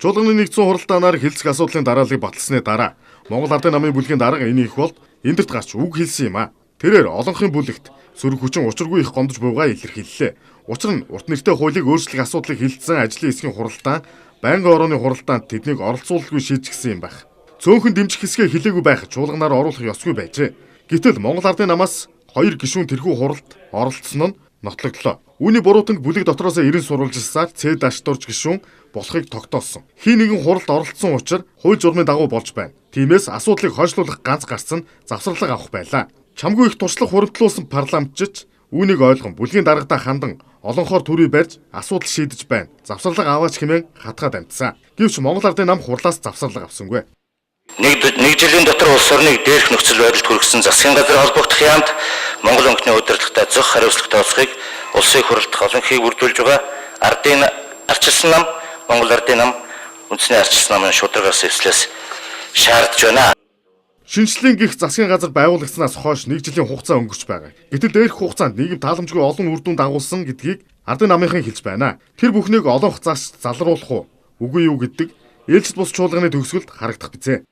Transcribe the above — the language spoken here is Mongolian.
Чуулганы нэгдсэн хуралдаанаар хилцэх асуудлын дарааллыг баталсны дараа Монгол Ардын намын бүлгийн дарга энэ их бол эндэрт гарч үг хэлсэн юм а. Тэрээр олонхын бүлэгт сөрөг хүчин учиргүй их гомдож буйгаа илэрхийллээ. Учир нь урт нэртэй хуулийг өөрчлөх асуудлыг хилцсэн ажлын хэсгийн хуралдаан байнгын орооны хуралдаанд тэднийг оролцуулалгүй шийдчихсэн юм байх. Цөөнхөн дэмжих хэсгээ хэлээгүй байх чуулганаар оруулах ёсгүй байжээ. Гэтэл Монгол Ардын намаас 2 гишүүн тэрхүү хуралд оролцсон нь нотлогдлоо. Үүний буруутанг бүлэг дотроос 90 сурвалжилсаар цээд дашдурж гишүүн болохыг тогтоосон. Хин нэгэн хуралд оролцсон учраас хууль журмын дагуу болж байна. Тиймээс асуудлыг хойшлуулах ганц гарц нь завсарлага авах байлаа. Чамгүй их туршлага хуримтлуулсан парламентчид үүнийг ойлгон бүлгийн даргадаа хандан олонхоор төрий барьж асуудал шийдэж байна. Завсарлага аваач хэмээн хатгаад амжсан. Гэвч Монгол Ардын нам хурлаас завсарлага авсангүй. Нэг жилийн дотор улс орныг дээрх нөхцөл байдалд хүргэсэн засгийн газар холбогдох яамд Монгол өнгөний удирдлагатай зөх хариуцлага тооцохыг улсын хурлд олонхийг бүрдүүлж байгаа ардын арчилсан нам Монгол Ардын нам үндэсний арчилсан намын шударгаас эслээс шаардж байна. Шинжлэлийн гих засгийн газар байгуулагдсанаас хойш 1 жилийн хугацаа өнгөрч байгаа. Гэтэл дээрх хугацаанд нийгэм тааламжгүй олон үр дүн дагуулсан гэдгийг Ардын намынхан хэлж байна. Тэр бүхнийг олонх зааш залруулах уу? Үгүй юу гэдэг ээлжид бус чуулганы төгсгөлд харагдах бизээ.